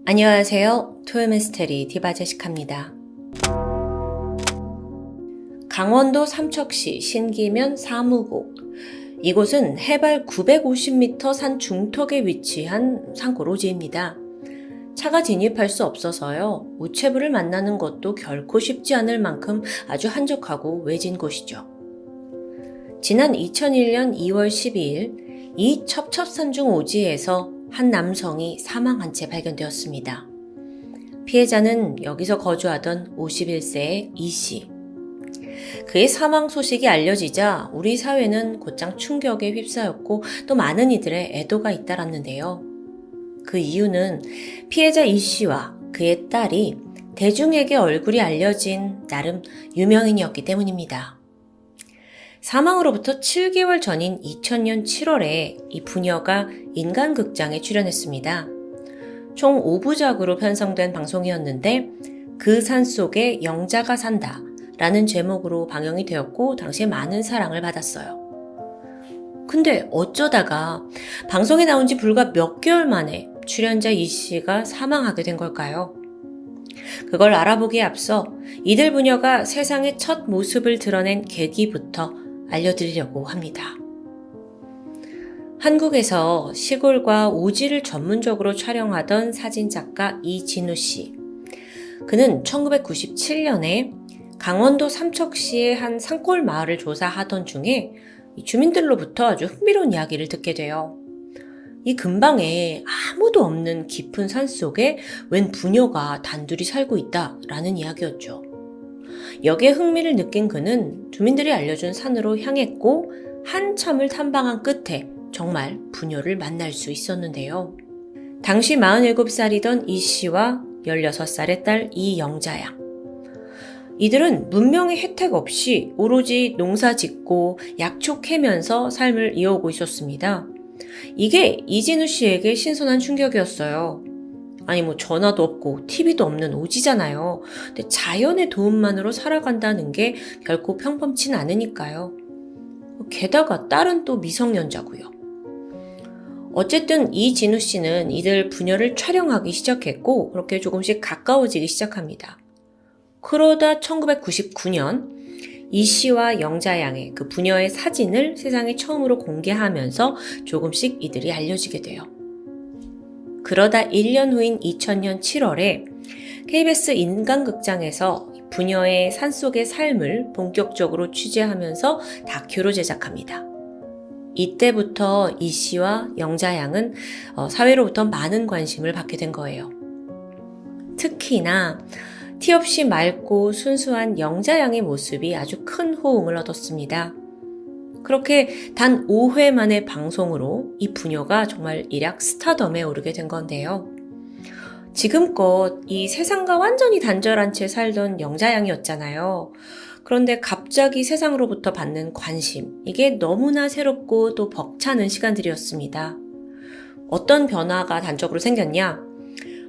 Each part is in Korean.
안녕하세요. 토요미스테리 디바제시카입니다. 강원도 삼척시 신기면 사무곡. 이곳은 해발 950m 산 중턱에 위치한 산골오지입니다. 차가 진입할 수 없어서요. 우체부를 만나는 것도 결코 쉽지 않을 만큼 아주 한적하고 외진 곳이죠. 지난 2001년 2월 12일 이 첩첩산중 오지에서 한 남성이 사망한 채 발견되었습니다. 피해자는 여기서 거주하던 51세의 이 씨. 그의 사망 소식이 알려지자 우리 사회는 곧장 충격에 휩싸였고 또 많은 이들의 애도가 잇따랐는데요. 그 이유는 피해자 이 씨와 그의 딸이 대중에게 얼굴이 알려진 나름 유명인이었기 때문입니다. 사망으로부터 7개월 전인 2000년 7월에 이 부녀가 인간극장에 출연했습니다. 총 5부작으로 편성된 방송이었는데 그 산속에 영자가 산다 라는 제목으로 방영이 되었고 당시에 많은 사랑을 받았어요. 근데 어쩌다가 방송에 나온 지 불과 몇 개월 만에 출연자 이 씨가 사망하게 된 걸까요? 그걸 알아보기에 앞서 이들 부녀가 세상의 첫 모습을 드러낸 계기부터 알려드리려고 합니다. 한국에서 시골과 오지를 전문적으로 촬영하던 사진작가 이진우 씨. 그는 1997년에 강원도 삼척시의 한 산골 마을을 조사하던 중에 주민들로부터 아주 흥미로운 이야기를 듣게 돼요. 이 근방에 아무도 없는 깊은 산속에 웬 부녀가 단둘이 살고 있다라는 이야기였죠. 여기에 흥미를 느낀 그는 주민들이 알려준 산으로 향했고 한참을 탐방한 끝에 정말 부녀를 만날 수 있었는데요. 당시 47살이던 이 씨와 16살의 딸 이영자양. 이들은 문명의 혜택 없이 오로지 농사 짓고 약초 캐면서 삶을 이어오고 있었습니다. 이게 이진우 씨에게 신선한 충격이었어요. 아니 전화도 없고 TV도 없는 오지잖아요. 근데 자연의 도움만으로 살아간다는 게 결코 평범치는 않으니까요. 게다가 딸은 또 미성년자고요. 어쨌든 이진우 씨는 이들 부녀를 촬영하기 시작했고 그렇게 조금씩 가까워지기 시작합니다. 그러다 1999년 이 씨와 영자양의 그 부녀의 사진을 세상에 처음으로 공개하면서 조금씩 이들이 알려지게 돼요. 그러다 1년 후인 2000년 7월에 KBS 인간극장에서 부녀의 산속의 삶을 본격적으로 취재하면서 다큐로 제작합니다. 이때부터 이 씨와 영자양은 사회로부터 많은 관심을 받게 된 거예요. 특히나 티 없이 맑고 순수한 영자양의 모습이 아주 큰 호응을 얻었습니다. 그렇게 단 5회 만의 방송으로 이 부녀가 정말 일약 스타덤에 오르게 된 건데요. 지금껏 이 세상과 완전히 단절한 채 살던 영자양이었잖아요. 그런데 갑자기 세상으로부터 받는 관심, 이게 너무나 새롭고 또 벅차는 시간들이었습니다. 어떤 변화가 단적으로 생겼냐?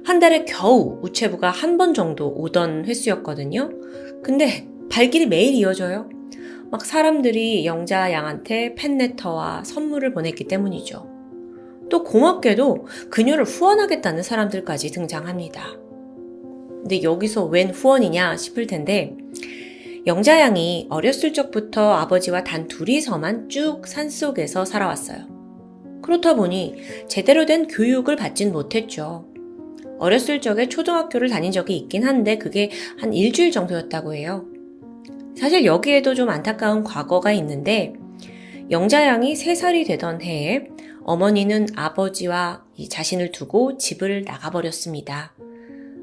한 달에 겨우 우체부가 한 번 정도 오던 횟수였거든요. 근데 발길이 매일 이어져요. 막 사람들이 영자양한테 팬레터와 선물을 보냈기 때문이죠. 또 고맙게도 그녀를 후원하겠다는 사람들까지 등장합니다. 근데 여기서 웬 후원이냐 싶을 텐데 영자양이 어렸을 적부터 아버지와 단 둘이서만 쭉 산속에서 살아왔어요. 그렇다 보니 제대로 된 교육을 받진 못했죠. 어렸을 적에 초등학교를 다닌 적이 있긴 한데 그게 한 일주일 정도였다고 해요. 사실 여기에도 좀 안타까운 과거가 있는데 영자양이 3살이 되던 해에 어머니는 아버지와 이 자신을 두고 집을 나가버렸습니다.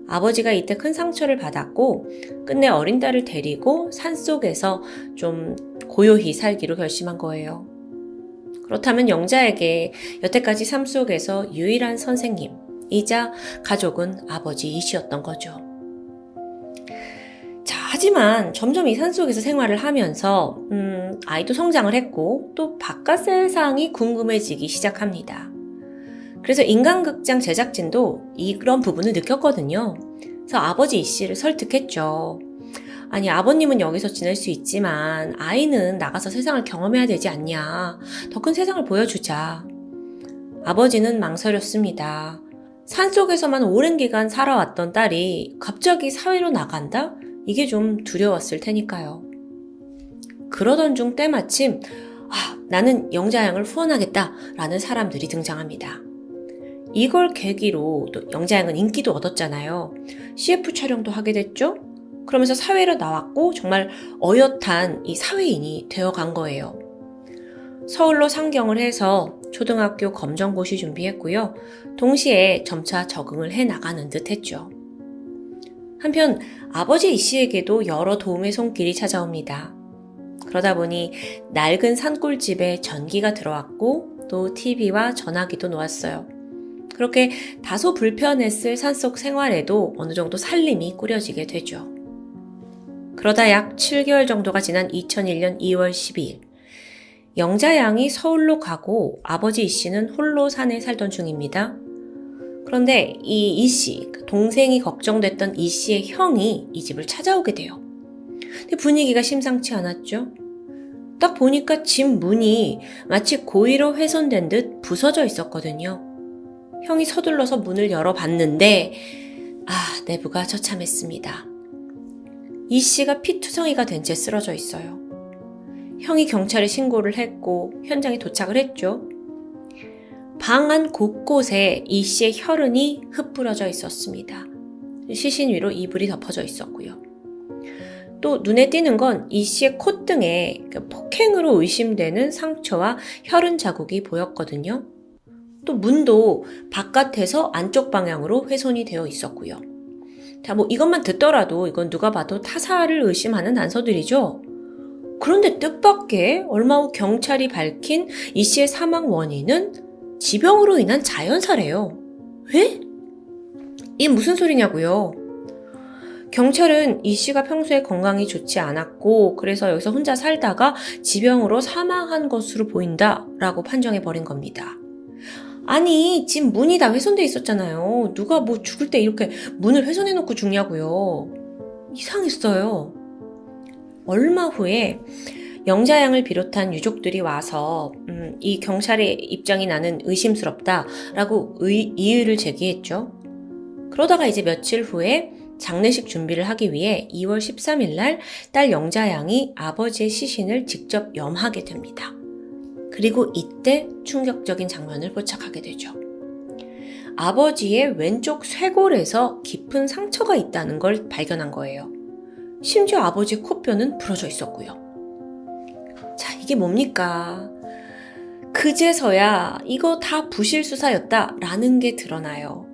아버지가 이때 큰 상처를 받았고 끝내 어린 딸을 데리고 산속에서 좀 고요히 살기로 결심한 거예요. 그렇다면 영자에게 여태까지 삶 속에서 유일한 선생님이자 가족은 아버지 이 씨였던 거죠. 하지만 점점 이 산속에서 생활을 하면서 아이도 성장을 했고 또 바깥 세상이 궁금해지기 시작합니다. 그래서 인간극장 제작진도 이런 부분을 느꼈거든요. 그래서 아버지 이 씨를 설득했죠. 아니 아버님은 여기서 지낼 수 있지만 아이는 나가서 세상을 경험해야 되지 않냐. 더 큰 세상을 보여주자. 아버지는 망설였습니다. 산속에서만 오랜 기간 살아왔던 딸이 갑자기 사회로 나간다? 이게 좀 두려웠을 테니까요. 그러던 중 때마침 나는 영자양을 후원하겠다라는 사람들이 등장합니다. 이걸 계기로 또 영자양은 인기도 얻었잖아요. CF 촬영도 하게 됐죠? 그러면서 사회로 나왔고 정말 어엿한 이 사회인이 되어간 거예요. 서울로 상경을 해서 초등학교 검정고시 준비했고요. 동시에 점차 적응을 해 나가는 듯 했죠. 한편 아버지 이 씨에게도 여러 도움의 손길이 찾아옵니다. 그러다 보니 낡은 산골집에 전기가 들어왔고 또 TV와 전화기도 놓았어요. 그렇게 다소 불편했을 산속 생활에도 어느 정도 살림이 꾸려지게 되죠. 그러다 약 7개월 정도가 지난 2001년 2월 12일 영자양이 서울로 가고 아버지 이 씨는 홀로 산에 살던 중입니다. 그런데 이 씨, 동생이 걱정됐던 이 씨의 형이 이 집을 찾아오게 돼요. 근데 분위기가 심상치 않았죠. 딱 보니까 집 문이 마치 고의로 훼손된 듯 부서져 있었거든요. 형이 서둘러서 문을 열어봤는데 내부가 처참했습니다. 이 씨가 피투성이가 된 채 쓰러져 있어요. 형이 경찰에 신고를 했고 현장에 도착을 했죠. 방 안 곳곳에 이 씨의 혈흔이 흩뿌려져 있었습니다. 시신 위로 이불이 덮어져 있었고요. 또 눈에 띄는 건 이 씨의 콧등에 폭행으로 의심되는 상처와 혈흔 자국이 보였거든요. 또 문도 바깥에서 안쪽 방향으로 훼손이 되어 있었고요. 자, 이것만 듣더라도 이건 누가 봐도 타살을 의심하는 단서들이죠. 그런데 뜻밖의 얼마 후 경찰이 밝힌 이 씨의 사망 원인은 지병으로 인한 자연사래요. 왜? 이게 무슨 소리냐고요? 경찰은 이 씨가 평소에 건강이 좋지 않았고 그래서 여기서 혼자 살다가 지병으로 사망한 것으로 보인다라고 판정해버린 겁니다. 아니, 집 문이 다 훼손돼 있었잖아요. 누가 죽을 때 이렇게 문을 훼손해놓고 죽냐고요. 이상했어요. 얼마 후에 영자양을 비롯한 유족들이 와서 이 경찰의 입장이 나는 의심스럽다라고 이의를 제기했죠. 그러다가 이제 며칠 후에 장례식 준비를 하기 위해 2월 13일 날 딸 영자양이 아버지의 시신을 직접 염하게 됩니다. 그리고 이때 충격적인 장면을 포착하게 되죠. 아버지의 왼쪽 쇄골에서 깊은 상처가 있다는 걸 발견한 거예요. 심지어 아버지의 코뼈는 부러져 있었고요. 자, 이게 뭡니까? 그제서야 이거 다 부실수사였다라는 게 드러나요.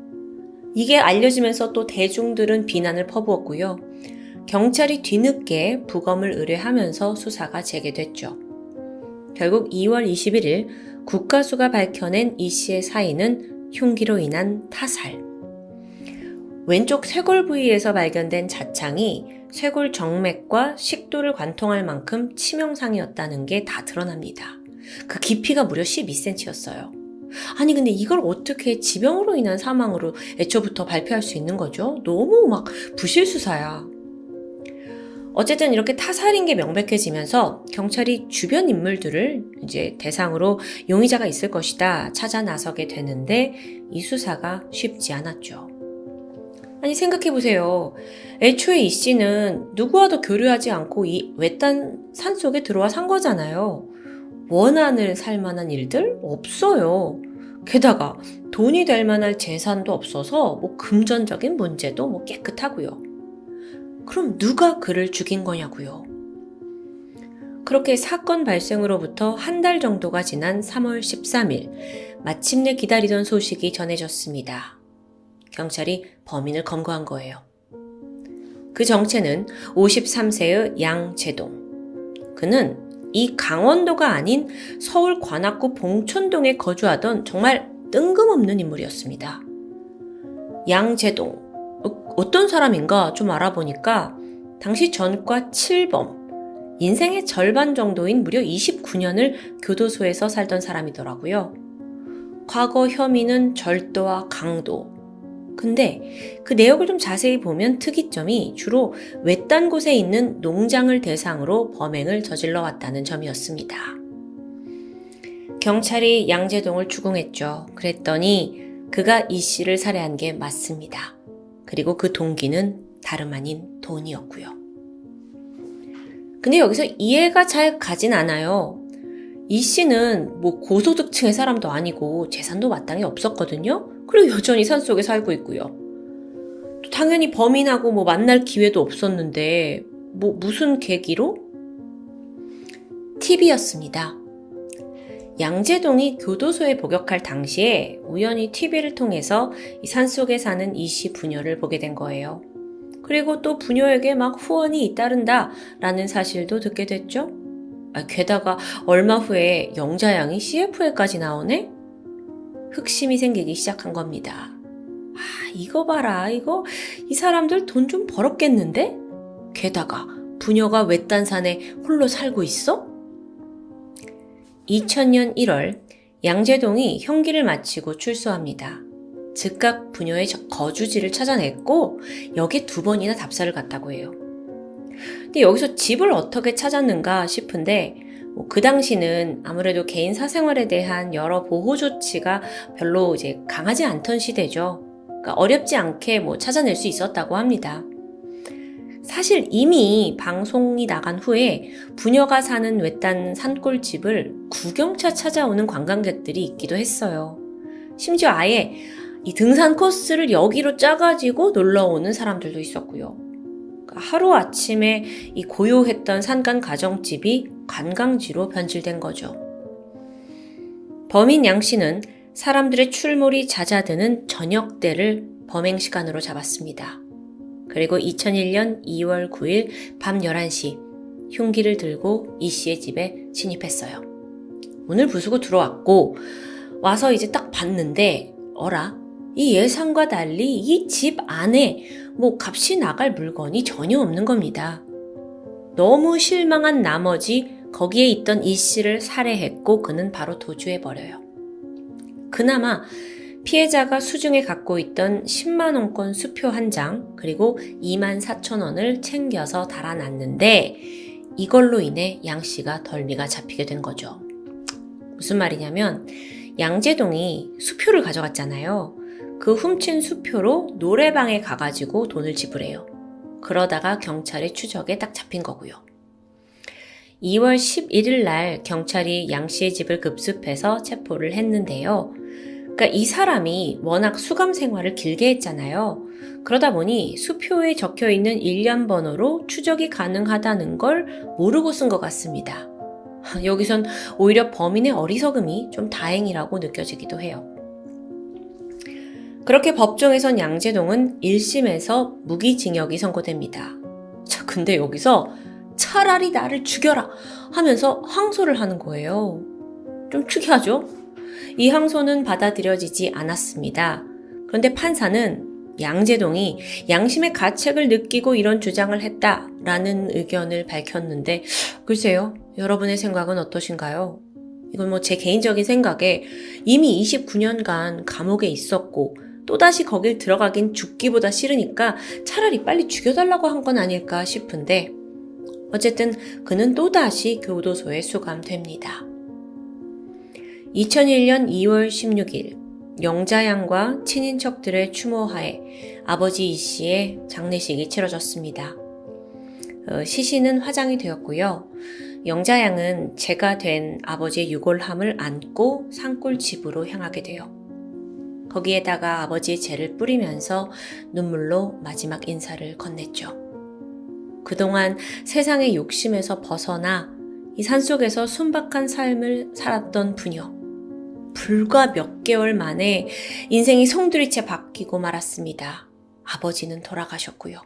이게 알려지면서 또 대중들은 비난을 퍼부었고요. 경찰이 뒤늦게 부검을 의뢰하면서 수사가 재개됐죠. 결국 2월 21일 국가수가 밝혀낸 이 씨의 사인은 흉기로 인한 타살. 왼쪽 쇄골 부위에서 발견된 자창이 쇄골 정맥과 식도를 관통할 만큼 치명상이었다는 게 다 드러납니다. 그 깊이가 무려 12cm였어요. 아니 근데 이걸 어떻게 지병으로 인한 사망으로 애초부터 발표할 수 있는 거죠? 너무 부실수사야. 어쨌든 이렇게 타살인 게 명백해지면서 경찰이 주변 인물들을 이제 대상으로 용의자가 있을 것이다 찾아 나서게 되는데 이 수사가 쉽지 않았죠. 아니 생각해보세요. 애초에 이 씨는 누구와도 교류하지 않고 이 외딴 산속에 들어와 산 거잖아요. 원한을 살 만한 일들 없어요. 게다가 돈이 될 만한 재산도 없어서 금전적인 문제도 깨끗하고요. 그럼 누가 그를 죽인 거냐고요. 그렇게 사건 발생으로부터 한 달 정도가 지난 3월 13일 마침내 기다리던 소식이 전해졌습니다. 경찰이 범인을 검거한 거예요. 그 정체는 53세의 양재동. 그는 이 강원도가 아닌 서울 관악구 봉천동에 거주하던 정말 뜬금없는 인물이었습니다. 양재동. 어떤 사람인가 좀 알아보니까 당시 전과 7범, 인생의 절반 정도인 무려 29년을 교도소에서 살던 사람이더라고요. 과거 혐의는 절도와 강도. 근데 그 내역을 좀 자세히 보면 특이점이 주로 외딴 곳에 있는 농장을 대상으로 범행을 저질러 왔다는 점이었습니다. 경찰이 양재동을 추궁했죠. 그랬더니 그가 이 씨를 살해한 게 맞습니다. 그리고 그 동기는 다름 아닌 돈이었고요. 근데 여기서 이해가 잘 가진 않아요. 이 씨는 뭐 고소득층의 사람도 아니고 재산도 마땅히 없었거든요. 그리고 여전히 산속에 살고 있고요. 또 당연히 범인하고 뭐 만날 기회도 없었는데 뭐 무슨 계기로? TV였습니다. 양재동이 교도소에 복역할 당시에 우연히 TV를 통해서 이 산속에 사는 이 씨 부녀를 보게 된 거예요. 그리고 또 부녀에게 막 후원이 잇따른다 라는 사실도 듣게 됐죠. 게다가 얼마 후에 영자양이 CF에까지 나오네? 흑심이 생기기 시작한 겁니다. 이거 봐라. 이 사람들 돈 좀 벌었겠는데? 게다가 부녀가 외딴 산에 홀로 살고 있어? 2000년 1월 양재동이 형기를 마치고 출소합니다. 즉각 부녀의 거주지를 찾아냈고 여기에 2번이나 답사를 갔다고 해요. 근데 여기서 집을 어떻게 찾았는가 싶은데 그 당시는 아무래도 개인 사생활에 대한 여러 보호 조치가 별로 이제 강하지 않던 시대죠. 그러니까 어렵지 않게 찾아낼 수 있었다고 합니다. 사실 이미 방송이 나간 후에 부녀가 사는 외딴 산골집을 구경차 찾아오는 관광객들이 있기도 했어요. 심지어 아예 이 등산 코스를 여기로 짜가지고 놀러오는 사람들도 있었고요. 하루아침에 이 고요했던 산간 가정집이 관광지로 변질된 거죠. 범인 양 씨는 사람들의 출몰이 잦아드는 저녁때를 범행 시간으로 잡았습니다. 그리고 2001년 2월 9일 밤 11시 흉기를 들고 이 씨의 집에 진입했어요. 문을 부수고 들어왔고 와서 이제 딱 봤는데 어라? 이 예상과 달리 이 집 안에 값이 나갈 물건이 전혀 없는 겁니다. 너무 실망한 나머지 거기에 있던 이 씨를 살해했고 그는 바로 도주해버려요. 그나마 피해자가 수중에 갖고 있던 10만원권 수표 한 장 그리고 24,000원을 챙겨서 달아놨는데 이걸로 인해 양 씨가 덜미가 잡히게 된 거죠. 무슨 말이냐면 양재동이 수표를 가져갔잖아요. 그 훔친 수표로 노래방에 가가지고 돈을 지불해요. 그러다가 경찰의 추적에 딱 잡힌 거고요. 2월 11일 날 경찰이 양 씨의 집을 급습해서 체포를 했는데요. 그러니까 이 사람이 워낙 수감 생활을 길게 했잖아요. 그러다 보니 수표에 적혀있는 일련 번호로 추적이 가능하다는 걸 모르고 쓴 것 같습니다. 여기선 오히려 범인의 어리석음이 좀 다행이라고 느껴지기도 해요. 그렇게 법정에선 양재동은 1심에서 무기징역이 선고됩니다. 근데 여기서 차라리 나를 죽여라 하면서 항소를 하는 거예요. 좀 특이하죠? 이 항소는 받아들여지지 않았습니다. 그런데 판사는 양재동이 양심의 가책을 느끼고 이런 주장을 했다라는 의견을 밝혔는데 글쎄요, 여러분의 생각은 어떠신가요? 이건 제 개인적인 생각에 이미 29년간 감옥에 있었고 또다시 거길 들어가긴 죽기보다 싫으니까 차라리 빨리 죽여달라고 한 건 아닐까 싶은데 어쨌든 그는 또다시 교도소에 수감됩니다. 2001년 2월 16일 영자양과 친인척들의 추모하에 아버지 이 씨의 장례식이 치러졌습니다. 시신은 화장이 되었고요. 영자양은 재가 된 아버지의 유골함을 안고 산골집으로 향하게 돼요. 거기에다가 아버지의 재를 뿌리면서 눈물로 마지막 인사를 건넸죠. 그동안 세상의 욕심에서 벗어나 이 산속에서 순박한 삶을 살았던 부녀. 불과 몇 개월 만에 인생이 송두리째 바뀌고 말았습니다. 아버지는 돌아가셨고요.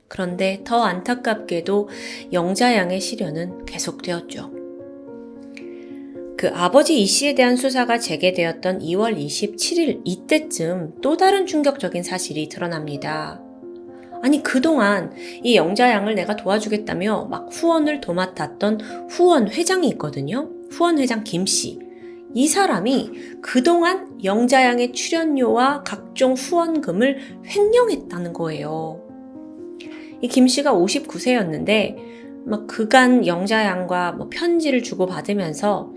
그런데 더 안타깝게도 영자양의 시련은 계속되었죠. 그 아버지 이 씨에 대한 수사가 재개되었던 2월 27일 이때쯤 또 다른 충격적인 사실이 드러납니다. 아니 그동안 이 영자양을 내가 도와주겠다며 막 후원을 도맡았던 후원 회장이 있거든요. 후원 회장 김 씨. 이 사람이 그동안 영자양의 출연료와 각종 후원금을 횡령했다는 거예요. 이 김 씨가 59세였는데 막 그간 영자양과 편지를 주고받으면서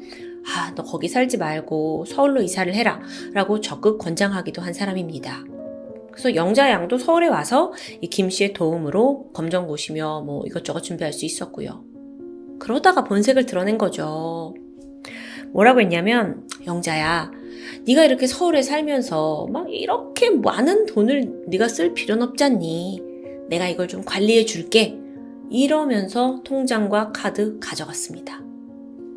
너 거기 살지 말고 서울로 이사를 해라 라고 적극 권장하기도 한 사람입니다. 그래서 영자양도 서울에 와서 이 김 씨의 도움으로 검정고시며 이것저것 준비할 수 있었고요. 그러다가 본색을 드러낸 거죠. 뭐라고 했냐면, 영자야, 네가 이렇게 서울에 살면서 막 이렇게 많은 돈을 네가 쓸 필요는 없잖니. 내가 이걸 좀 관리해 줄게. 이러면서 통장과 카드 가져갔습니다.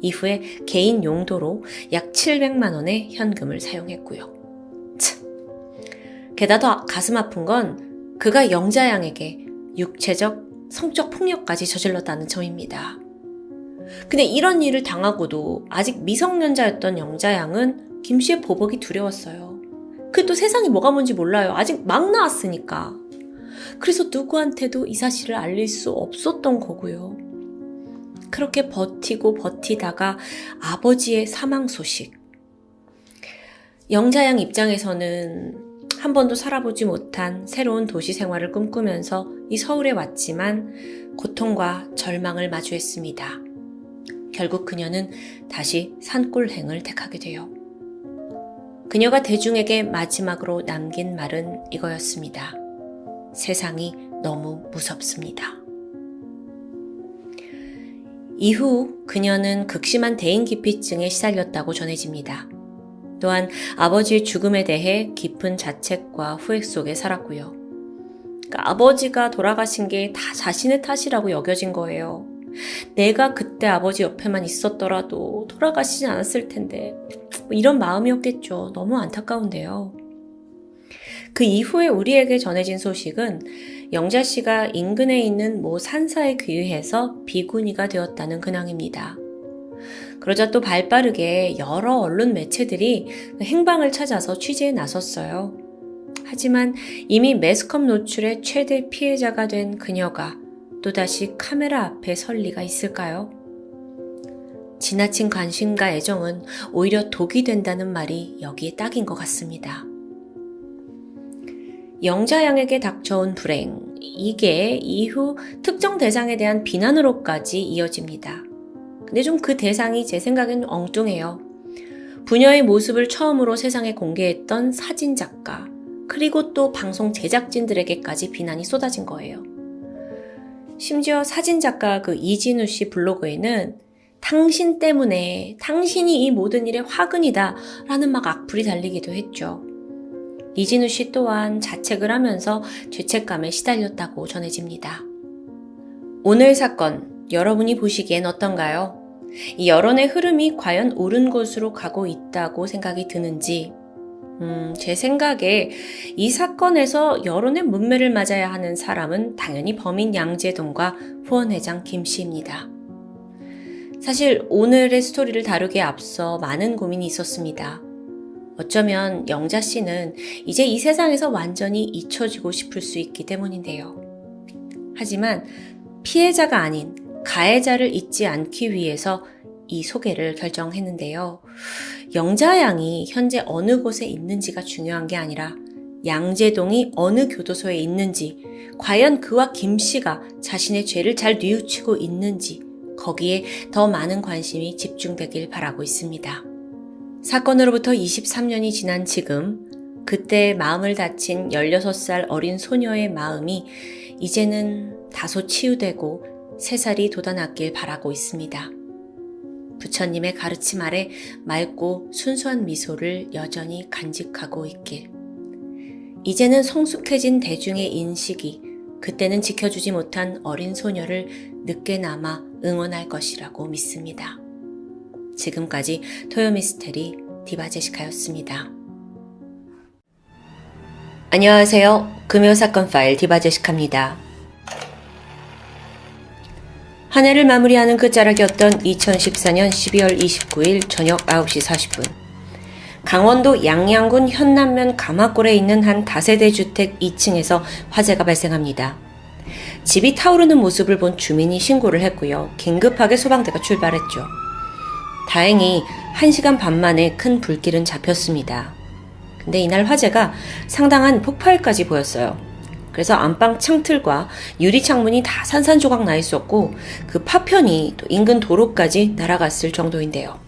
이후에 개인 용도로 약 700만 원의 현금을 사용했고요. 게다가 더 가슴 아픈 건 그가 영자양에게 육체적, 성적 폭력까지 저질렀다는 점입니다. 근데 이런 일을 당하고도 아직 미성년자였던 영자양은 김 씨의 보복이 두려웠어요. 그 또 세상이 뭐가 뭔지 몰라요. 아직 막 나왔으니까. 그래서 누구한테도 이 사실을 알릴 수 없었던 거고요. 그렇게 버티고 버티다가 아버지의 사망 소식. 영자양 입장에서는 한 번도 살아보지 못한 새로운 도시 생활을 꿈꾸면서 이 서울에 왔지만 고통과 절망을 마주했습니다. 결국 그녀는 다시 산골행을 택하게 돼요. 그녀가 대중에게 마지막으로 남긴 말은 이거였습니다. 세상이 너무 무섭습니다. 이후 그녀는 극심한 대인기피증에 시달렸다고 전해집니다. 또한 아버지의 죽음에 대해 깊은 자책과 후회 속에 살았고요. 그러니까 아버지가 돌아가신 게 다 자신의 탓이라고 여겨진 거예요. 내가 그때 아버지 옆에만 있었더라도 돌아가시진 않았을 텐데 이런 마음이었겠죠. 너무 안타까운데요. 그 이후에 우리에게 전해진 소식은 영자 씨가 인근에 있는 모 산사에 귀의해서 비구니가 되었다는 근황입니다. 그러자 또 발빠르게 여러 언론 매체들이 행방을 찾아서 취재에 나섰어요. 하지만 이미 매스컴 노출의 최대 피해자가 된 그녀가 또다시 카메라 앞에 설 리가 있을까요? 지나친 관심과 애정은 오히려 독이 된다는 말이 여기에 딱인 것 같습니다. 영자양에게 닥쳐온 불행, 이게 이후 특정 대상에 대한 비난으로까지 이어집니다. 근데 좀 그 대상이 제 생각엔 엉뚱해요. 부녀의 모습을 처음으로 세상에 공개했던 사진작가, 그리고 또 방송 제작진들에게까지 비난이 쏟아진 거예요. 심지어 사진작가 이진우 씨 블로그에는 당신 때문에, 당신이 이 모든 일의 화근이다 라는 막 악플이 달리기도 했죠. 이진우 씨 또한 자책을 하면서 죄책감에 시달렸다고 전해집니다. 오늘 사건, 여러분이 보시기엔 어떤가요? 이 여론의 흐름이 과연 옳은 곳으로 가고 있다고 생각이 드는지, 제 생각에 이 사건에서 여론의 문매를 맞아야 하는 사람은 당연히 범인 양재동과 후원회장 김 씨입니다. 사실 오늘의 스토리를 다루기에 앞서 많은 고민이 있었습니다. 어쩌면 영자 씨는 이제 이 세상에서 완전히 잊혀지고 싶을 수 있기 때문인데요. 하지만 피해자가 아닌 가해자를 잊지 않기 위해서 이 소개를 결정했는데요. 영자 양이 현재 어느 곳에 있는지가 중요한 게 아니라 양재동이 어느 교도소에 있는지, 과연 그와 김 씨가 자신의 죄를 잘 뉘우치고 있는지, 거기에 더 많은 관심이 집중되길 바라고 있습니다. 사건으로부터 23년이 지난 지금, 그때 마음을 다친 16살 어린 소녀의 마음이 이제는 다소 치유되고 새살이 돋아났길 바라고 있습니다. 부처님의 가르침 아래 맑고 순수한 미소를 여전히 간직하고 있길. 이제는 성숙해진 대중의 인식이 그때는 지켜주지 못한 어린 소녀를 늦게나마 응원할 것이라고 믿습니다. 지금까지 토요미스테리 디바제시카였습니다. 안녕하세요. 금요사건 파일 디바제시카입니다. 한 해를 마무리하는 끝자락이었던 2014년 12월 29일 저녁 9시 40분. 강원도 양양군 현남면 가마골에 있는 한 다세대 주택 2층에서 화재가 발생합니다. 집이 타오르는 모습을 본 주민이 신고를 했고요. 긴급하게 소방대가 출발했죠. 다행히 1시간 반 만에 큰 불길은 잡혔습니다. 근데 이날 화재가 상당한 폭발까지 보였어요. 그래서 안방 창틀과 유리 창문이 다 산산조각 나 있었고 그 파편이 또 인근 도로까지 날아갔을 정도인데요.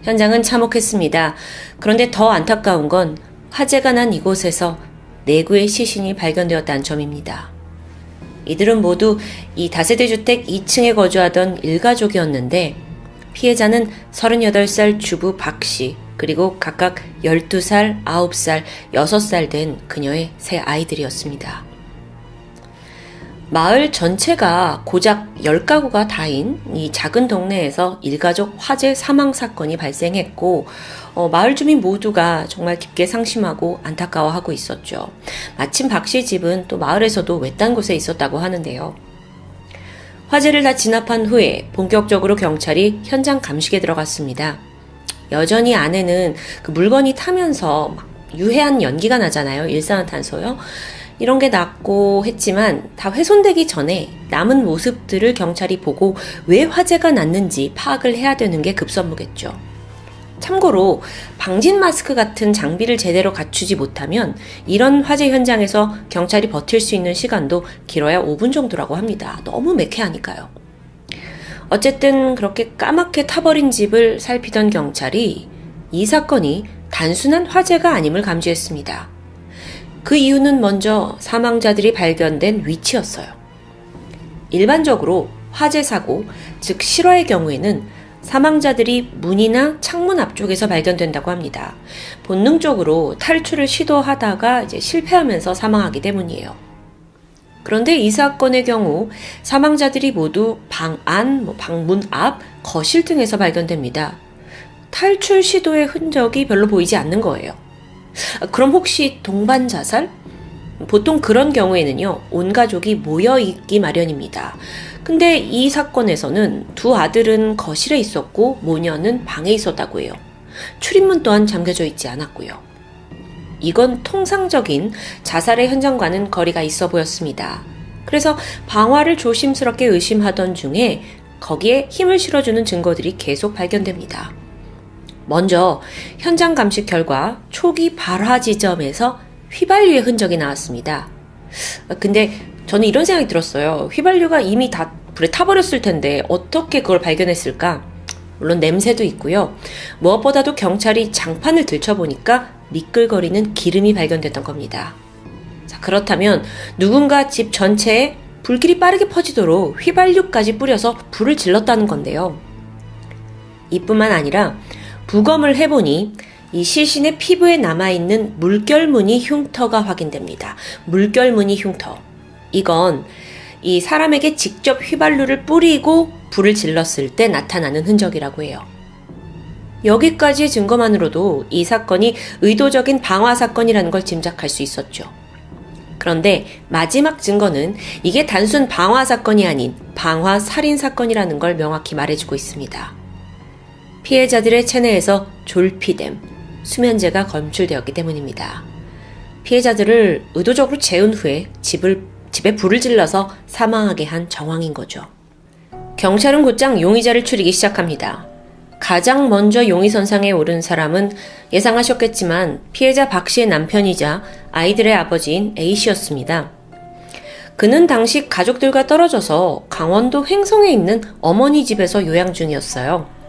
현장은 참혹했습니다. 그런데 더 안타까운 건 화재가 난 이곳에서 4구의 시신이 발견되었다는 점입니다. 이들은 모두 이 다세대 주택 2층에 거주하던 일가족이었는데 피해자는 38살 주부 박 씨, 그리고 각각 12살, 9살, 6살 된 그녀의 3 아이들이었습니다. 마을 전체가 고작 10가구가 다인 이 작은 동네에서 일가족 화재 사망 사건이 발생했고 마을 주민 모두가 정말 깊게 상심하고 안타까워하고 있었죠. 마침 박 씨 집은 또 마을에서도 외딴 곳에 있었다고 하는데요. 화재를 다 진압한 후에 본격적으로 경찰이 현장 감식에 들어갔습니다. 여전히 안에는 그 물건이 타면서 막 유해한 연기가 나잖아요. 일산화탄소요. 이런 게 났고 했지만 다 훼손되기 전에 남은 모습들을 경찰이 보고 왜 화재가 났는지 파악을 해야 되는 게 급선무겠죠. 참고로 방진 마스크 같은 장비를 제대로 갖추지 못하면 이런 화재 현장에서 경찰이 버틸 수 있는 시간도 길어야 5분 정도라고 합니다. 너무 매캐하니까요. 어쨌든 그렇게 까맣게 타버린 집을 살피던 경찰이 이 사건이 단순한 화재가 아님을 감지했습니다. 그 이유는 먼저 사망자들이 발견된 위치였어요. 일반적으로 화재 사고, 즉 실화의 경우에는 사망자들이 문이나 창문 앞쪽에서 발견된다고 합니다. 본능적으로 탈출을 시도하다가 실패하면서 사망하기 때문이에요. 그런데 이 사건의 경우 사망자들이 모두 방 안, 방문 앞, 거실 등에서 발견됩니다. 탈출 시도의 흔적이 별로 보이지 않는 거예요. 그럼 혹시 동반 자살? 보통 그런 경우에는요, 온 가족이 모여있기 마련입니다. 근데 이 사건에서는 2 아들은 거실에 있었고 모녀는 방에 있었다고 해요. 출입문 또한 잠겨져 있지 않았고요. 이건 통상적인 자살의 현장과는 거리가 있어 보였습니다. 그래서 방화를 조심스럽게 의심하던 중에 거기에 힘을 실어주는 증거들이 계속 발견됩니다. 먼저 현장 감식 결과 초기 발화 지점에서 휘발유의 흔적이 나왔습니다. 근데 저는 이런 생각이 들었어요. 휘발유가 이미 다 불에 타버렸을 텐데 어떻게 그걸 발견했을까? 물론 냄새도 있고요. 무엇보다도 경찰이 장판을 들춰보니까 미끌거리는 기름이 발견됐던 겁니다. 자, 그렇다면 누군가 집 전체에 불길이 빠르게 퍼지도록 휘발유까지 뿌려서 불을 질렀다는 건데요. 이뿐만 아니라 부검을 해보니 이 시신의 피부에 남아있는 물결무늬 흉터가 확인됩니다. 물결무늬 흉터. 이건 이 사람에게 직접 휘발유를 뿌리고 불을 질렀을 때 나타나는 흔적이라고 해요. 여기까지의 증거만으로도 이 사건이 의도적인 방화 사건이라는 걸 짐작할 수 있었죠. 그런데 마지막 증거는 이게 단순 방화 사건이 아닌 방화 살인 사건이라는 걸 명확히 말해주고 있습니다. 피해자들의 체내에서 졸피뎀, 수면제가 검출되었기 때문입니다. 피해자들을 의도적으로 재운 후에 집에 불을 질러서 사망하게 한 정황인 거죠. 경찰은 곧장 용의자를 추리기 시작합니다. 가장 먼저 용의선상에 오른 사람은 예상하셨겠지만 피해자 박 씨의 남편이자 아이들의 아버지인 A씨였습니다. 그는 당시 가족들과 떨어져서 강원도 횡성에 있는 어머니 집에서 요양 중이었어요.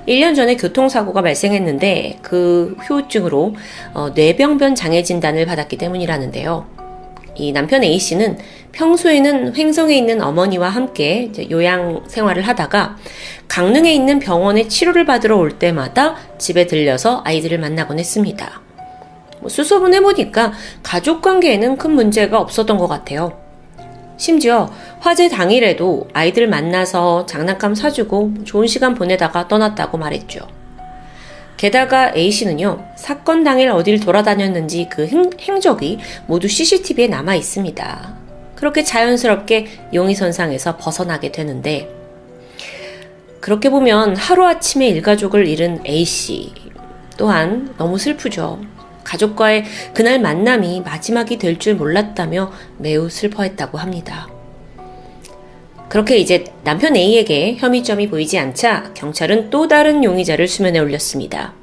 1년 전에 교통사고가 발생했는데 그 후유증으로 뇌병변 장애 진단을 받았기 때문이라는데요. 이 남편 A씨는 평소에는 횡성에 있는 어머니와 함께 요양 생활을 하다가 강릉에 있는 병원에 치료를 받으러 올 때마다 집에 들려서 아이들을 만나곤 했습니다. 수소문 해보니까 가족 관계에는 큰 문제가 없었던 것 같아요. 심지어 화재 당일에도 아이들 만나서 장난감 사주고 좋은 시간 보내다가 떠났다고 말했죠. 게다가 A씨는요, 사건 당일 어딜 돌아다녔는지 그 행적이 모두 CCTV에 남아 있습니다. 그렇게 자연스럽게 용의선상에서 벗어나게 되는데, 그렇게 보면 하루아침에 일가족을 잃은 A씨 또한 너무 슬프죠. 가족과의 그날 만남이 마지막이 될 줄 몰랐다며 매우 슬퍼했다고 합니다. 그렇게 이제 남편 A에게 혐의점이 보이지 않자 경찰은 또 다른 용의자를 수면에 올렸습니다.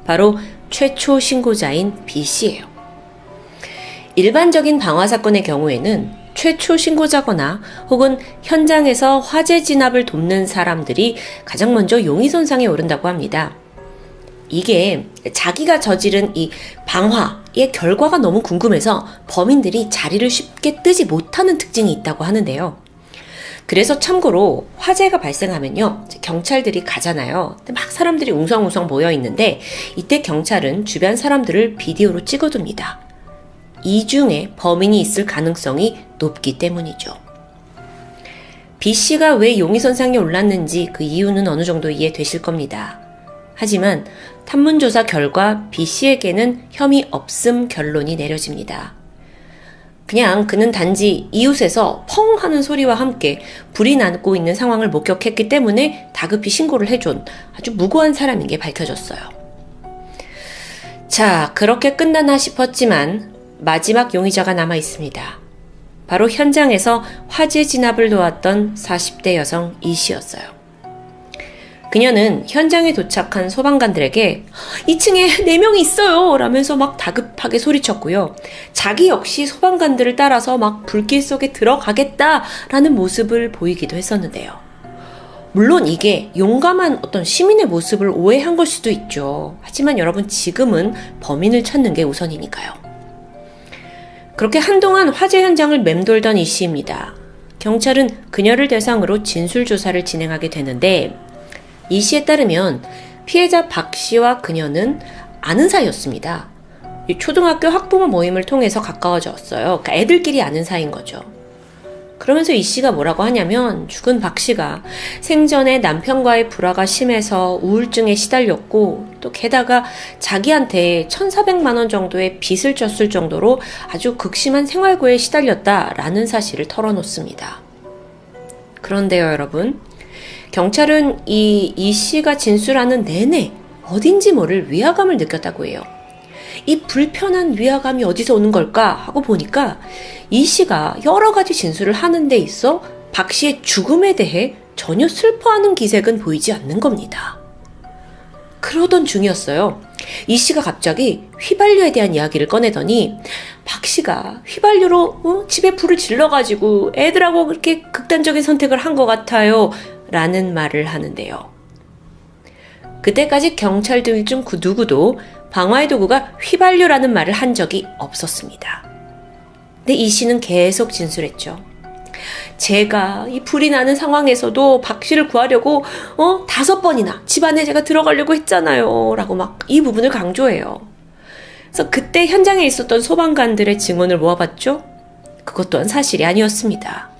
바로 최초 신고자인 B씨예요. 일반적인 방화 사건의 경우에는 최초 신고자거나 혹은 현장에서 화재 진압을 돕는 사람들이 가장 먼저 용의선상에 오른다고 합니다. 이게 자기가 저지른 이 방화의 결과가 너무 궁금해서 범인들이 자리를 쉽게 뜨지 못하는 특징이 있다고 하는데요. 그래서 참고로 화재가 발생하면요, 경찰들이 가잖아요. 근데 막 사람들이 웅성웅성 모여 있는데 이때 경찰은 주변 사람들을 비디오로 찍어둡니다. 이 중에 범인이 있을 가능성이 높기 때문이죠. B씨가 왜 용의선상에 올랐는지 그 이유는 어느 정도 이해되실 겁니다. 하지만 탐문조사 결과 B씨에게는 혐의 없음 결론이 내려집니다. 그냥 그는 단지 이웃에서 펑 하는 소리와 함께 불이 나고 있는 상황을 목격했기 때문에 다급히 신고를 해준 아주 무고한 사람인 게 밝혀졌어요. 자, 그렇게 끝나나 싶었지만 마지막 용의자가 남아 있습니다. 바로 현장에서 화재 진압을 도왔던 40대 여성 E씨였어요. 그녀는 현장에 도착한 소방관들에게 2층에 4명이 있어요 라면서 막 다급하게 소리쳤고요. 자기 역시 소방관들을 따라서 막 불길 속에 들어가겠다라는 모습을 보이기도 했었는데요. 물론 이게 용감한 어떤 시민의 모습을 오해한 걸 수도 있죠. 하지만 여러분, 지금은 범인을 찾는 게 우선이니까요. 그렇게 한동안 화재 현장을 맴돌던 E씨입니다. 경찰은 그녀를 대상으로 진술조사를 진행하게 되는데 E씨에 따르면 피해자 B씨와 그녀는 아는 사이였습니다. 초등학교 학부모 모임을 통해서 가까워졌어요. 그러니까 애들끼리 아는 사이인 거죠. 그러면서 E씨가 뭐라고 하냐면 죽은 B씨가 생전에 남편과의 불화가 심해서 우울증에 시달렸고 또 게다가 자기한테 1,400만 원 정도의 빚을 졌을 정도로 아주 극심한 생활고에 시달렸다라는 사실을 털어놓습니다. 그런데요, 여러분. 경찰은 이 E씨가 진술하는 내내 어딘지 모를 위화감을 느꼈다고 해요. 이 불편한 위화감이 어디서 오는 걸까 하고 보니까 E씨가 여러 가지 진술을 하는 데 있어 B씨의 죽음에 대해 전혀 슬퍼하는 기색은 보이지 않는 겁니다. 그러던 중이었어요. E씨가 갑자기 휘발유에 대한 이야기를 꺼내더니 B씨가 휘발유로 집에 불을 질러가지고 애들하고 그렇게 극단적인 선택을 한 것 같아요 라는 말을 하는데요. 그때까지 경찰들 중 그 누구도 방화의 도구가 휘발유라는 말을 한 적이 없었습니다. 근데 E씨는 계속 진술했죠. 제가 이 불이 나는 상황에서도 B씨를 구하려고 5번이나 집 안에 제가 들어가려고 했잖아요 라고 막 이 부분을 강조해요. 그래서 그때 현장에 있었던 소방관들의 증언을 모아봤죠. 그것 또한 사실이 아니었습니다.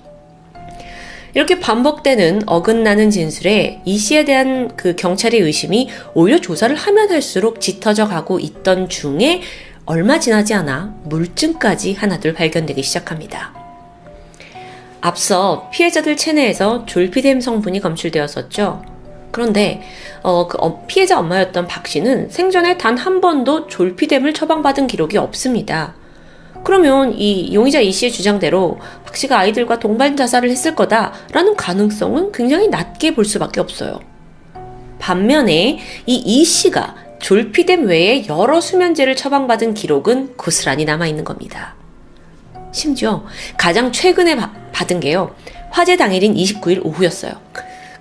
이렇게 반복되는 어긋나는 진술에 E씨에 대한 그 경찰의 의심이 오히려 조사를 하면 할수록 짙어져 가고 있던 중에 얼마 지나지 않아 물증까지 하나둘 발견되기 시작합니다. 앞서 피해자들 체내에서 졸피뎀 성분이 검출되었었죠. 그런데 피해자 엄마였던 B씨는 생전에 단 한 번도 졸피뎀을 처방받은 기록이 없습니다. 그러면 이 용의자 E씨의 주장대로 B씨가 아이들과 동반 자살을 했을 거다라는 가능성은 굉장히 낮게 볼 수밖에 없어요. 반면에 이 E씨가 졸피뎀 외에 여러 수면제를 처방받은 기록은 고스란히 남아있는 겁니다. 심지어 가장 최근에 받은 게요, 화재 당일인 29일 오후였어요.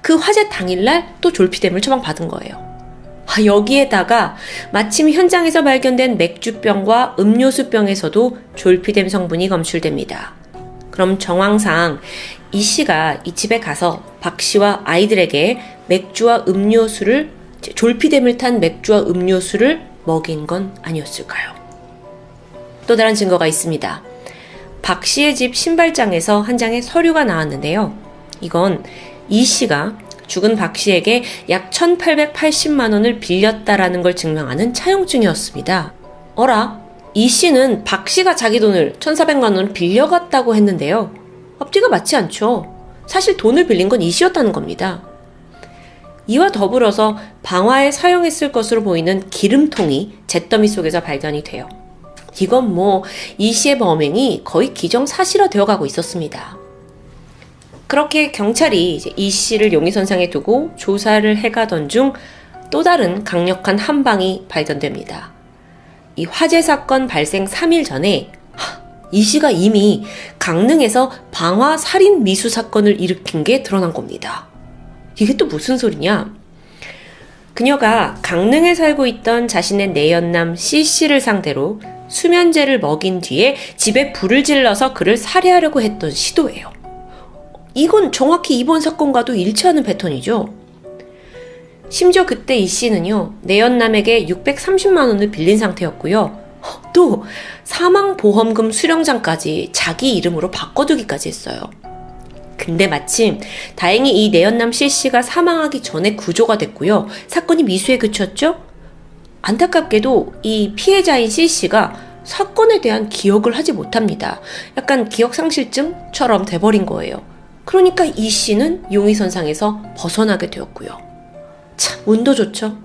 그 화재 당일날 또 졸피뎀을 처방받은 거예요. 여기에다가 마침 현장에서 발견된 맥주병과 음료수병에서도 졸피뎀 성분이 검출됩니다. 그럼 정황상 E씨가 이 집에 가서 B씨와 아이들에게 맥주와 음료수를, 졸피뎀을 탄 맥주와 음료수를 먹인 건 아니었을까요? 또 다른 증거가 있습니다. B씨의 집 신발장에서 한 장의 서류가 나왔는데요. 이건 E씨가 죽은 B씨에게 약 1,880만 원을 빌렸다라는 걸 증명하는 차용증이었습니다. 어라? E씨는 B씨가 자기 돈을 1,400만 원을 빌려갔다고 했는데요. 앞뒤가 맞지 않죠. 사실 돈을 빌린 건 E씨였다는 겁니다. 이와 더불어서 방화에 사용했을 것으로 보이는 기름통이 잿더미 속에서 발견이 돼요. 이건 E씨의 범행이 거의 기정사실화 되어가고 있었습니다. 그렇게 경찰이 이제 E씨를 용의선상에 두고 조사를 해가던 중 또 다른 강력한 한방이 발견됩니다. 이 화재 사건 발생 3일 전에 E씨가 이미 강릉에서 방화 살인 미수 사건을 일으킨 게 드러난 겁니다. 이게 또 무슨 소리냐? 그녀가 강릉에 살고 있던 자신의 내연남 C씨를 상대로 수면제를 먹인 뒤에 집에 불을 질러서 그를 살해하려고 했던 시도예요. 이건 정확히 이번 사건과도 일치하는 패턴이죠. 심지어 그때 이 씨는요, 내연남에게 630만 원을 빌린 상태였고요. 또 사망보험금 수령장까지 자기 이름으로 바꿔두기까지 했어요. 근데 마침 다행히 이 내연남 C씨가 사망하기 전에 구조가 됐고요. 사건이 미수에 그쳤죠? 안타깝게도 이 피해자인 C씨가 사건에 대한 기억을 하지 못합니다. 약간 기억상실증처럼 돼버린 거예요. 그러니까 이 씨는 용의선상에서 벗어나게 되었고요. 참 운도 좋죠.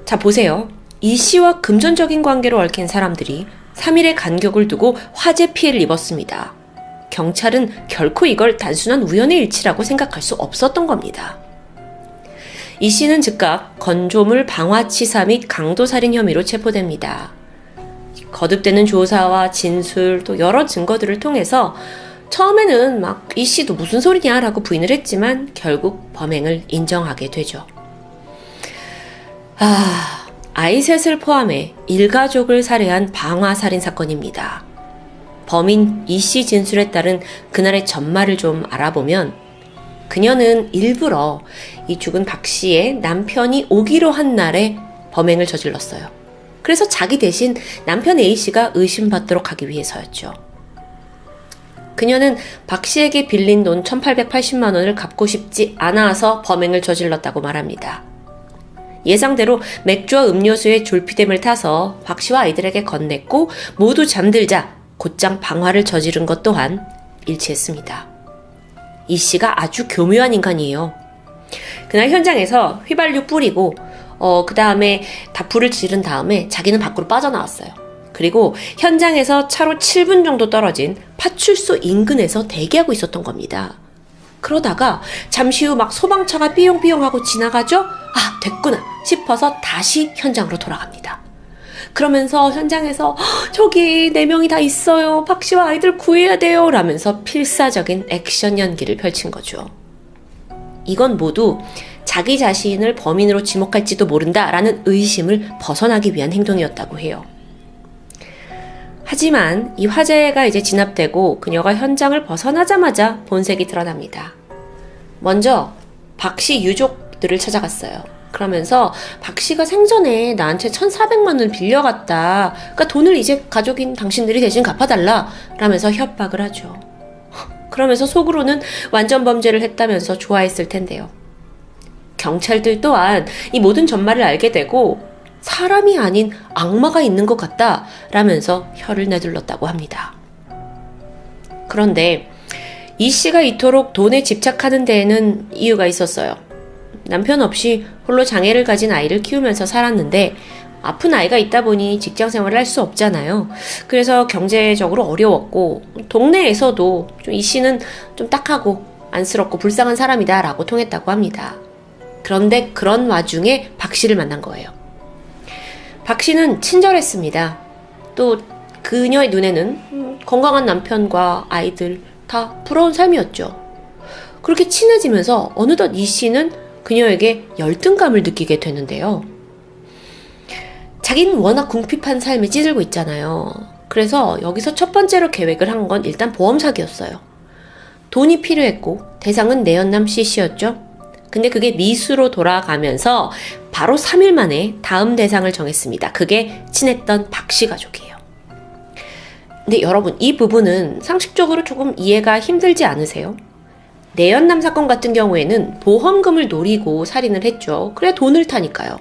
자 보세요. 이 씨와 금전적인 관계로 얽힌 사람들이 3일의 간격을 두고 화재 피해를 입었습니다. 경찰은 결코 이걸 단순한 우연의 일치라고 생각할 수 없었던 겁니다. 이 씨는 즉각 건조물 방화치사 및 강도살인 혐의로 체포됩니다. 거듭되는 조사와 진술 또 여러 증거들을 통해서 처음에는 막 이 씨도 무슨 소리냐 라고 부인을 했지만 결국 범행을 인정하게 되죠. 아이 셋을 포함해 일가족을 살해한 방화살인 사건입니다. 범인 이 씨 진술에 따른 그날의 전말을 좀 알아보면 그녀는 일부러 이 죽은 박 씨의 남편이 오기로 한 날에 범행을 저질렀어요. 그래서 자기 대신 남편 A 씨가 의심받도록 하기 위해서였죠. 그녀는 박 씨에게 빌린 돈 1,880만 원을 갚고 싶지 않아서 범행을 저질렀다고 말합니다. 예상대로 맥주와 음료수에 졸피뎀을 타서 박 씨와 아이들에게 건넸고 모두 잠들자 곧장 방화를 저지른 것 또한 일치했습니다. 이 씨가 아주 교묘한 인간이에요. 그날 현장에서 휘발유 뿌리고 그 다음에 다 불을 지른 다음에 자기는 밖으로 빠져나왔어요. 그리고 현장에서 차로 7분 정도 떨어진 파출소 인근에서 대기하고 있었던 겁니다. 그러다가 잠시 후 막 소방차가 삐용삐용 하고 지나가죠? 됐구나 싶어서 다시 현장으로 돌아갑니다. 그러면서 현장에서 저기 4명이 다 있어요. 박 씨와 아이들 구해야 돼요. 라면서 필사적인 액션 연기를 펼친 거죠. 이건 모두 자기 자신을 범인으로 지목할지도 모른다라는 의심을 벗어나기 위한 행동이었다고 해요. 하지만 이 화재가 이제 진압되고 그녀가 현장을 벗어나자마자 본색이 드러납니다. 먼저 박 씨 유족들을 찾아갔어요. 그러면서 박 씨가 생전에 나한테 1,400만 원을 빌려갔다. 그러니까 돈을 이제 가족인 당신들이 대신 갚아달라. 라면서 협박을 하죠. 그러면서 속으로는 완전 범죄를 했다면서 좋아했을 텐데요. 경찰들 또한 이 모든 전말을 알게 되고 사람이 아닌 악마가 있는 것 같다 라면서 혀를 내둘렀다고 합니다. 그런데 이 씨가 이토록 돈에 집착하는 데에는 이유가 있었어요. 남편 없이 홀로 장애를 가진 아이를 키우면서 살았는데 아픈 아이가 있다 보니 직장 생활을 할 수 없잖아요. 그래서 경제적으로 어려웠고 동네에서도 이 씨는 좀 딱하고 안쓰럽고 불쌍한 사람이다 라고 통했다고 합니다. 그런데 그런 와중에 박 씨를 만난 거예요. 박 씨는 친절했습니다. 또 그녀의 눈에는 건강한 남편과 아이들 다 부러운 삶이었죠. 그렇게 친해지면서 어느덧 이 씨는 그녀에게 열등감을 느끼게 되는데요. 자기는 워낙 궁핍한 삶에 찌들고 있잖아요. 그래서 여기서 첫 번째로 계획을 한 건 일단 보험 사기였어요. 돈이 필요했고 대상은 내연남 C씨였죠. 근데 그게 미수로 돌아가면서 바로 3일 만에 다음 대상을 정했습니다. 그게 친했던 박 씨 가족이에요. 근데 여러분 이 부분은 상식적으로 조금 이해가 힘들지 않으세요? 내연남 사건 같은 경우에는 보험금을 노리고 살인을 했죠. 그래 돈을 타니까요.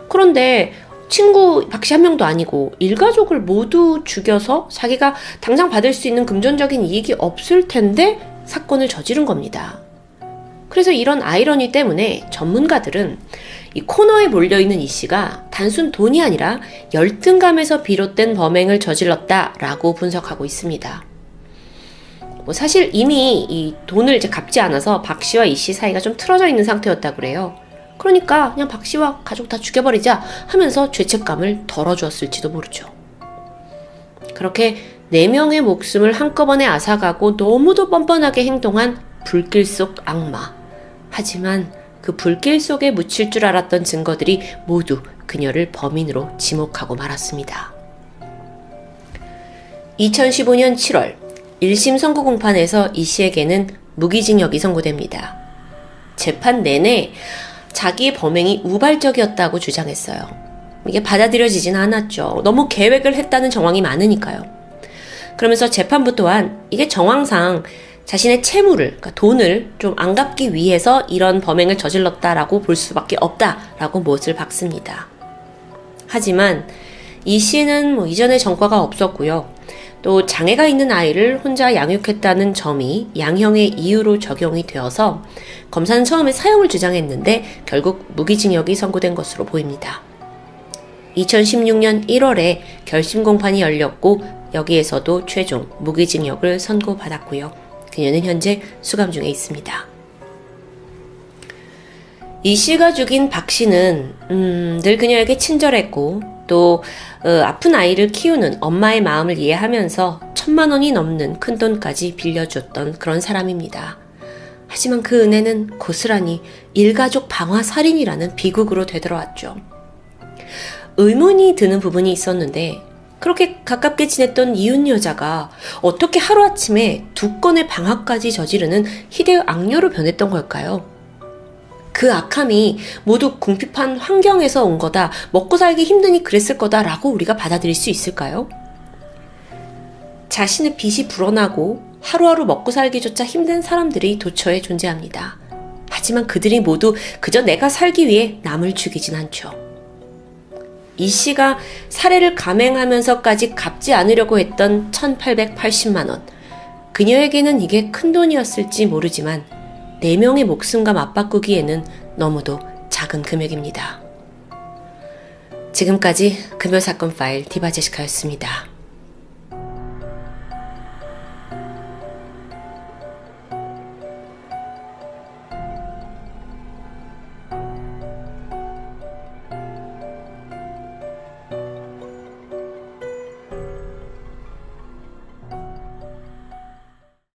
그런데 친구 박 씨 한 명도 아니고 일가족을 모두 죽여서 자기가 당장 받을 수 있는 금전적인 이익이 없을 텐데 사건을 저지른 겁니다. 그래서 이런 아이러니 때문에 전문가들은 이 코너에 몰려있는 이 씨가 단순 돈이 아니라 열등감에서 비롯된 범행을 저질렀다라고 분석하고 있습니다. 사실 이미 이 돈을 이제 갚지 않아서 박 씨와 이 씨 사이가 좀 틀어져 있는 상태였다고 그래요. 그러니까 그냥 박 씨와 가족 다 죽여버리자 하면서 죄책감을 덜어주었을지도 모르죠. 그렇게 4명의 목숨을 한꺼번에 앗아가고 너무도 뻔뻔하게 행동한 불길 속 악마. 하지만 그 불길 속에 묻힐 줄 알았던 증거들이 모두 그녀를 범인으로 지목하고 말았습니다. 2015년 7월 1심 선고 공판에서 이 씨에게는 무기징역이 선고됩니다. 재판 내내 자기의 범행이 우발적이었다고 주장했어요. 이게 받아들여지진 않았죠. 너무 계획을 했다는 정황이 많으니까요. 그러면서 재판부 또한 이게 정황상 자신의 채무를, 그러니까 돈을 좀 안 갚기 위해서 이런 범행을 저질렀다라고 볼 수밖에 없다라고 못을 박습니다. 하지만 이 씨는 이전에 전과가 없었고요. 또 장애가 있는 아이를 혼자 양육했다는 점이 양형의 이유로 적용이 되어서 검사는 처음에 사형을 주장했는데 결국 무기징역이 선고된 것으로 보입니다. 2016년 1월에 결심 공판이 열렸고 여기에서도 최종 무기징역을 선고받았고요. 그녀는 현재 수감 중에 있습니다. 이 씨가 죽인 박 씨는 늘 그녀에게 친절했고 또 아픈 아이를 키우는 엄마의 마음을 이해하면서 1,000만 원이 넘는 큰돈까지 빌려줬던 그런 사람입니다. 하지만 그 은혜는 고스란히 일가족 방화 살인이라는 비극으로 되돌아왔죠. 의문이 드는 부분이 있었는데 그렇게 가깝게 지냈던 이웃 여자가 어떻게 하루아침에 2건의 방화까지 저지르는 희대의 악녀로 변했던 걸까요? 그 악함이 모두 궁핍한 환경에서 온 거다, 먹고 살기 힘드니 그랬을 거다라고 우리가 받아들일 수 있을까요? 자신의 빚이 불어나고 하루하루 먹고 살기조차 힘든 사람들이 도처에 존재합니다. 하지만 그들이 모두 그저 내가 살기 위해 남을 죽이진 않죠. 이 씨가 살해를 감행하면서까지 갚지 않으려고 했던 1,880만 원. 그녀에게는 이게 큰 돈이었을지 모르지만 4명의 목숨과 맞바꾸기에는 너무도 작은 금액입니다. 지금까지 금요사건 파일 디바제시카였습니다.